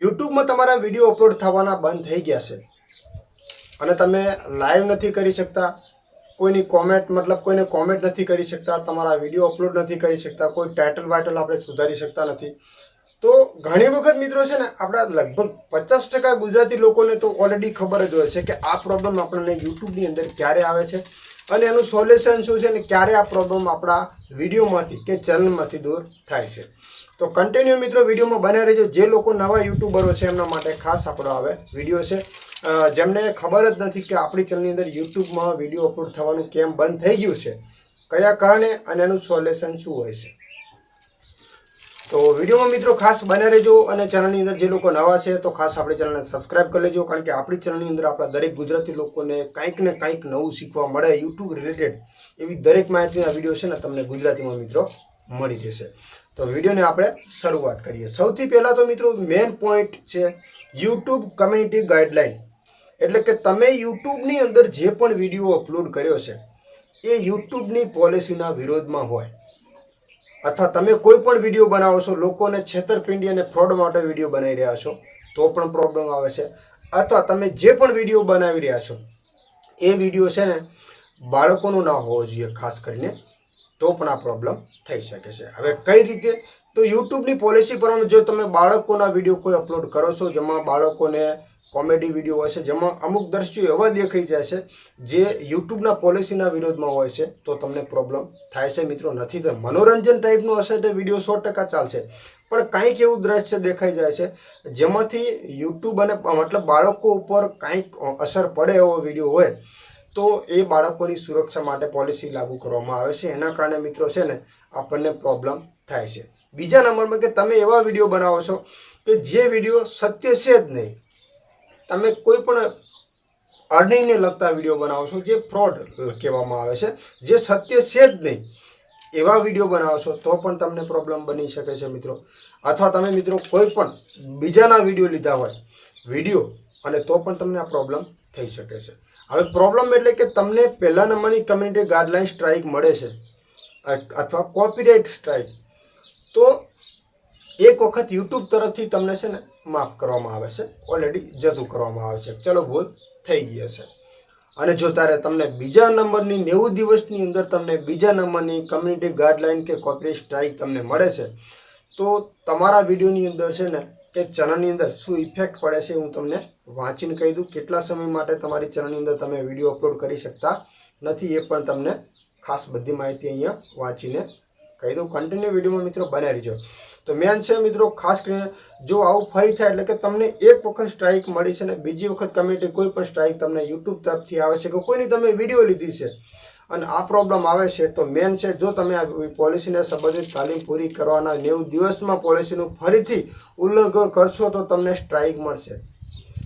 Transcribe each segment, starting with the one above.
YouTube માં તમારા video upload થવાના બંધ થઈ ગયા છે અને તમે લાઈવ નથી કરી શકતા, કોઈની કોઈને કોમેન્ટ નથી કરી શકતા, તમારા વિડિયો અપલોડ નથી કરી શકતા, કોઈ ટાઇટલ વાઇટલ આપણે સુધારી શકતા નથી। તો ઘણી વખત મિત્રો છે ને આપણા લગભગ 50% ગુજરાતી લોકોને તો ઓલરેડી ખબર જ હોય છે કે આ પ્રોબ્લેમ આપણને યુટ્યુબની અંદર ક્યારે આવે છે અને એનું સોલ્યુશન શું છે અને ક્યારે આ પ્રોબ્લેમ આપણા વિડીયોમાંથી કે ચેનલમાંથી દૂર થાય છે। તો કન્ટિન્યુ મિત્રો વિડીયોમાં બન્યા રહેજો। જે લોકો નવા યુટ્યુબરો છે એમના માટે ખાસ આપણો હવે વિડીયો છે, જેમને ખબર જ નથી કે આપણી ચેનલની અંદર યુટ્યુબમાં વિડીયો અપલોડ થવાનું કેમ બંધ થઈ ગયું છે, કયા કારણે અને એનું સોલ્યુશન શું હોય છે। તો વિડીયોમાં મિત્રો ખાસ બન્યા રહેજો અને ચેનલની અંદર જે લોકો નવા છે તો ખાસ આપણી ચેનલને સબસ્ક્રાઇબ કરી લેજો, કારણ કે આપણી ચેનલની અંદર આપણા દરેક ગુજરાતી લોકોને કંઈક ને કંઈક નવું શીખવા મળે યુટ્યુબ રિલેટેડ એવી દરેક માહિતીના વિડીયો છે ને તમને ગુજરાતીમાં મિત્રો મળી રહેશે। તો વિડીયોને આપણે શરૂઆત કરીએ। સૌથી પહેલાં તો મિત્રો મેઇન પોઈન્ટ છે યુટ્યુબ કમ્યુનિટી ગાઈડલાઇન, એટલે કે તમે યુટ્યુબની અંદર જે પણ વિડીયો અપલોડ કર્યો છે એ યુટ્યુબની પોલિસીના વિરોધમાં હોય, અથવા તમે કોઈ પણ વિડીયો બનાવો છો લોકોને છેતરપિંડી અને ફ્રોડ માટે વિડીયો બનાવી રહ્યા છો તો પણ પ્રોબ્લેમ આવે છે, અથવા તમે જે પણ વિડીયો બનાવી રહ્યા છો એ વિડીયો છે ને બાળકોનો ના હોવો જોઈએ ખાસ કરીને, તો પણ આ પ્રોબ્લેમ થઈ શકે છે। હવે કઈ રીતે? તો યુટ્યુબની પોલિસી પ્રમાણે જો તમે બાળકોના વિડીયો કોઈ અપલોડ કરો છો જેમાં બાળકોને કોમેડી વિડીયો હોય છે, જેમાં અમુક દ્રશ્યો એવા દેખાઈ જાય છે જે યુટ્યુબના પોલિસીના વિરોધમાં હોય છે, તો તમને પ્રોબ્લેમ થાય છે મિત્રો। નથી તો મનોરંજન ટાઈપનો હશે તો વિડીયો 100% ચાલશે, પણ કંઈક એવું દ્રશ્ય દેખાઈ જાય છે જેમાંથી યુટ્યુબ અને મતલબ બાળકો ઉપર કંઈક અસર પડે એવો વિડીયો હોય તો એ બાળકોની સુરક્ષા માટે પોલિસી લાગુ કરવામાં આવે છે, એના કારણે મિત્રો છે ને આપણને પ્રોબ્લેમ થાય છે। બીજા નંબરમાં કે તમે એવા વિડીયો બનાવો છો કે જે વિડીયો સત્ય છે જ નહીં, તમે કોઈ પણ અર્નિંગને લગતા વિડીયો બનાવો છો જે ફ્રોડ કહેવામાં આવે છે, જે સત્ય છે જ નહીં એવા વિડીયો બનાવો છો તો પણ તમને પ્રોબ્લેમ બની શકે છે મિત્રો। અથવા તમે મિત્રો કોઈ પણ બીજાના વિડીયો લીધા હોય વિડીયો અને તો પણ તમને આ પ્રોબ્લેમ થઈ શકે છે। હવે પ્રોબ્લેમ એટલે કે તમને પહેલા નંબરની કમ્યુનિટી ગાઈડલાઇન સ્ટ્રાઇક મળે છે અથવા કોપીરાઇટ સ્ટ્રાઇક, તો એક વખત યુટ્યુબ તરફથી તમને છે ને માફ કરવામાં આવે છે, ઓલરેડી જતું કરવામાં આવે છે, ચલો ભૂલ થઈ ગઈ હશે। અને જો તારે તમને બીજા નંબરની 90 દિવસની અંદર તમને બીજા નંબરની કમ્યુનિટી ગાઈડલાઇન કે કોપીરાઇટ સ્ટ્રાઇક તમને મળે છે તો તમારા વિડીયોની અંદર છે ને કે ચેનલની અંદર શું ઇફેક્ટ પડે છે હું તમને વાંચીને કહી દઉં। કેટલા સમય માટે તમારી ચેનલની અંદર તમે વિડીયો અપલોડ કરી શકતા નથી એ પણ તમને ખાસ બધી માહિતી અહીંયા વાંચીને કહી દઉં। કન્ટિન્યુ વિડીયોમાં મિત્રો બન્યા રહેજો। તો મેન છે મિત્રો ખાસ કરીને જો આવું ફરી થાય એટલે કે તમને એક વખત સ્ટ્રાઇક મળી છે ને બીજી વખત કમ્યુનિટી કોઈ પણ સ્ટ્રાઇક તમને યુટ્યુબ તરફથી આવે છે કે કોઈની તમે વિડીયો લીધી છે અને આ પ્રોબ્લેમ આવે છે, તો મેન છે જો તમે આ પોલિસીને સંબંધિત તાલીમ પૂરી કરવાના 90 દિવસમાં પોલિસીનું ફરીથી ઉલ્લંઘન કરશો તો તમને સ્ટ્રાઇક મળશે।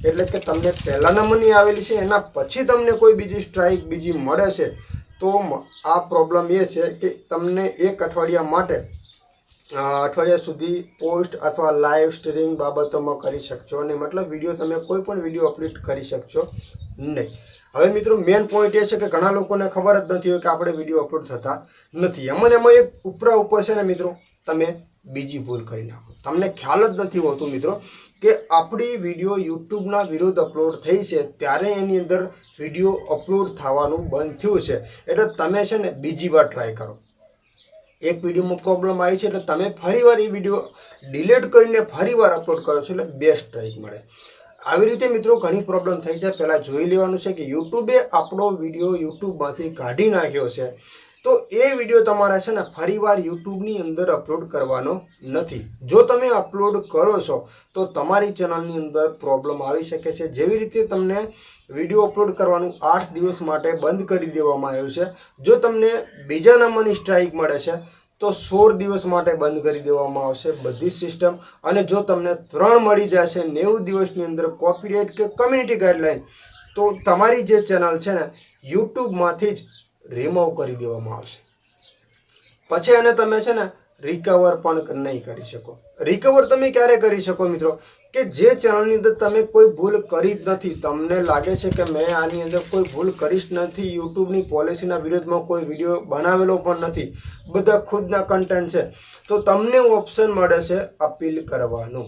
એટલે કે તમને પહેલા નંબરની આવેલી છે એના પછી તમને કોઈ બીજી સ્ટ્રાઇક બીજી મળે છે તો આ પ્રોબ્લેમ એ છે કે તમને એક અઠવાડિયા માટે અઠવાડિયા સુધી પોસ્ટ અથવા લાઈવ સ્ટ્રીમિંગ બાબતોમાં કરી શકશો નહીં, મતલબ વિડીયો તમે કોઈ પણ વિડીયો અપલોડ કરી શકશો નહીં। હવે મિત્રો મેઇન પોઈન્ટ એ છે કે ઘણા લોકોને ખબર જ નથી હોય કે આપણે વિડીયો અપલોડ થતા નથી, એમાં એક ઉપરા ઉપર છે ને મિત્રો તમે બીજી ભૂલ કરી નાખો, તમને ખ્યાલ જ નથી હોતું મિત્રો કે આપણી વિડીયો યુટ્યુબના વિરુદ્ધ અપલોડ થઈ છે ત્યારે એની અંદર વિડીયો અપલોડ થવાનું બંધ થયું છે, એટલે તમે છે ને બીજી વાર ટ્રાય કરો। એક વિડીયોમાં પ્રોબ્લેમ આવી છે એટલે તમે ફરીવાર એ વિડીયો ડિલીટ કરીને ફરીવાર અપલોડ કરો છો એટલે 2 સ્ટ્રાઇક મળે। આવી રીતે મિત્રો ઘણી પ્રોબ્લેમ થઈ છે। પહેલાં જોઈ લેવાનું છે કે યુટ્યુબે આપણો વિડીયો યુટ્યુબમાંથી કાઢી નાખ્યો છે તો એ વિડીયો તમારે છે ને ફરીવાર યુટ્યુબની અંદર અપલોડ કરવાનો નથી। જો તમે અપલોડ કરો છો તો તમારી ચેનલની અંદર પ્રોબ્લેમ આવી શકે છે। જેવી રીતે તમને વિડીયો અપલોડ કરવાનું 8 દિવસ માટે બંધ કરી દેવામાં આવ્યું છે, જો તમને બીજા નંબરની સ્ટ્રાઇક મળે છે તો 16 દિવસ માટે બંધ કરી દેવામાં આવશે બધી સિસ્ટમ। અને જો તમને 3 મળી જશે 90 દિવસની અંદર કોપીરાઇટ કે કમ્યુનિટી ગાઈડલાઇન તો તમારી જે ચેનલ છે ને યુટ્યુબમાંથી જ રિમૂવ કરી દેવામાં આવશે, પછી એને તમે છે ને રિકવર પણ નહીં કરી શકો। રિકવર તમે ક્યારે કરી શકો મિત્રો કે જે ચેનલની અંદર તમે કોઈ ભૂલ કરી જ નથી, તમને લાગે છે કે મેં આની અંદર કોઈ ભૂલ કરી જ નથી, યુટ્યુબની પોલિસીના વિરોધમાં કોઈ વિડીયો બનાવેલો પણ નથી, બધા ખુદના કન્ટેન્ટ છે, તો તમને ઓપ્શન મળે છે અપીલ કરવાનું।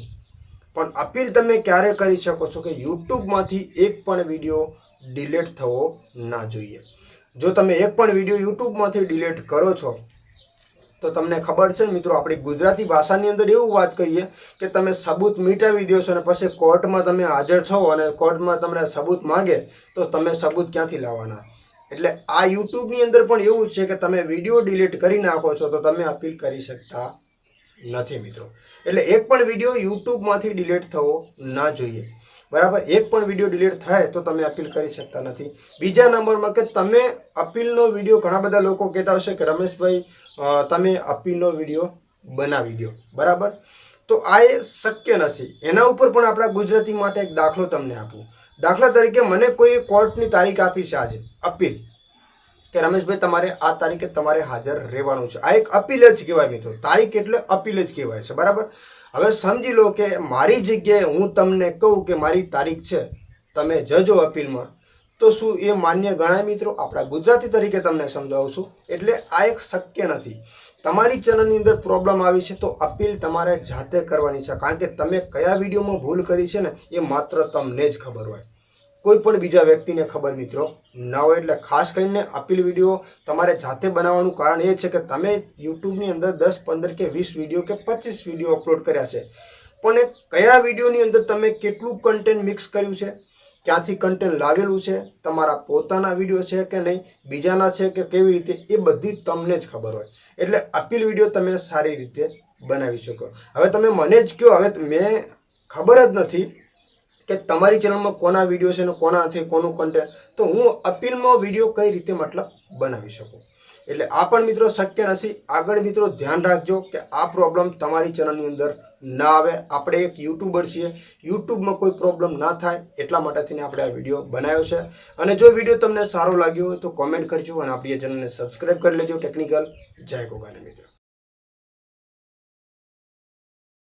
પણ અપીલ તમે ક્યારે કરી શકો છો કે યુટ્યુબમાંથી એક પણ વિડીયો ડિલીટ થવો ના જોઈએ. જો તમે એક પણ વિડીયો યુટ્યુબમાંથી ડિલીટ કરો છો તો તમને ખબર છે મિત્રો, આપણી ગુજરાતી ભાષાની અંદર એવું વાત કરીએ કે તમે સબૂત મિટાવી દો છો અને પછી કોર્ટમાં તમે હાજર છો અને કોર્ટમાં તમને સબૂત માગે તો તમે સબૂત ક્યાંથી લાવવાના. એટલે આ યુટ્યુબની અંદર પણ એવું છે કે તમે વિડીયો ડિલીટ કરી નાખો છો તો તમે અપીલ કરી શકતા નથી મિત્રો. એટલે એક પણ વિડીયો યુટ્યુબમાંથી ડિલીટ થવો ના જોઈએ, બરાબર. એક પણ વિડીયો ડિલીટ થાય તો તમે અપીલ કરી શકતા નથી. બીજા નંબરમાં કે તમે અપીલનો વિડીયો, ઘણા બધા લોકો કહેતા હશે કે રમેશભાઈ તમે અપીલનો વિડીયો બનાવી દો, બરાબર. તો આ એ શક્ય નથી. એના ઉપર પણ આપણા ગુજરાતી માટે એક દાખલો તમને આપું. દાખલા તરીકે મને કોઈ કોર્ટની તારીખ આપી છે આજે અપીલ, કે રમેશભાઈ તમારે આ તારીખે તમારે હાજર રહેવાનું છે. આ એક અપીલ જ કહેવાય મિત્રો. તારીખ એટલે અપીલ જ કહેવાય છે, બરાબર. હવે સમજી લો કે મારી જગ્યાએ હું તમને કહું કે મારી તારીખ છે, તમે જજો અપીલમાં, તો શું એ માન્ય ગણાય મિત્રો? આપણા ગુજરાતી તરીકે તમને સમજાવું છું. એટલે આ એક શક્ય નથી. તમારી ચેનલની અંદર પ્રોબ્લેમ આવી છે તો અપીલ તમારે જાતે કરવાની છે, કારણ કે તમે કયા વિડીયોમાં ભૂલ કરી છે ને એ માત્ર તમને જ ખબર હોય, કોઈ પણ બીજા વ્યક્તિને ખબર મિત્રો ના હોય. એટલે ખાસ કરીને અપીલ વિડીયો તમારે જાતે બનાવવાનું કારણ એ છે કે તમે યુટ્યુબની અંદર 10, 15 કે 20 વિડીયો કે 25 વિડીયો અપલોડ કર્યા છે, પણ એ કયા વિડીયોની અંદર તમે કેટલું કન્ટેન્ટ મિક્સ કર્યું છે, ક્યાંથી કન્ટેન્ટ લાવેલું છે, તમારા પોતાના વિડીયો છે કે નહીં, બીજાના છે કે કેવી રીતે, એ બધી તમને જ ખબર હોય. એટલે અપીલ વિડીયો તમે સારી રીતે બનાવી શકો. હવે તમે મને જ કહો, હવે મેં ખબર જ નથી કે તમારી ચેનલમાં કોના વિડીયો છે ને કોના નથી, કોનું કન્ટેન્ટ, તો હું અપીલમાં વિડીયો કઈ રીતે મતલબ બનાવી શકું. એટલે આ પણ મિત્રો શક્ય નથી. આગળ મિત્રો ધ્યાન રાખજો કે આ પ્રોબ્લેમ તમારી ચેનલની અંદર ના આવે. આપણે એક યુટ્યુબર છીએ, યુટ્યુબમાં કોઈ પ્રોબ્લેમ ના થાય એટલા માટેથી આપણે આ વિડીયો બનાવ્યો છે. અને જો વિડીયો તમને સારો લાગ્યો હોય તો કોમેન્ટ કરજો અને આપણી ચેનલને સબસ્ક્રાઈબ કરી લેજો. ટેકનિકલ જય ગોગાને મિત્રો.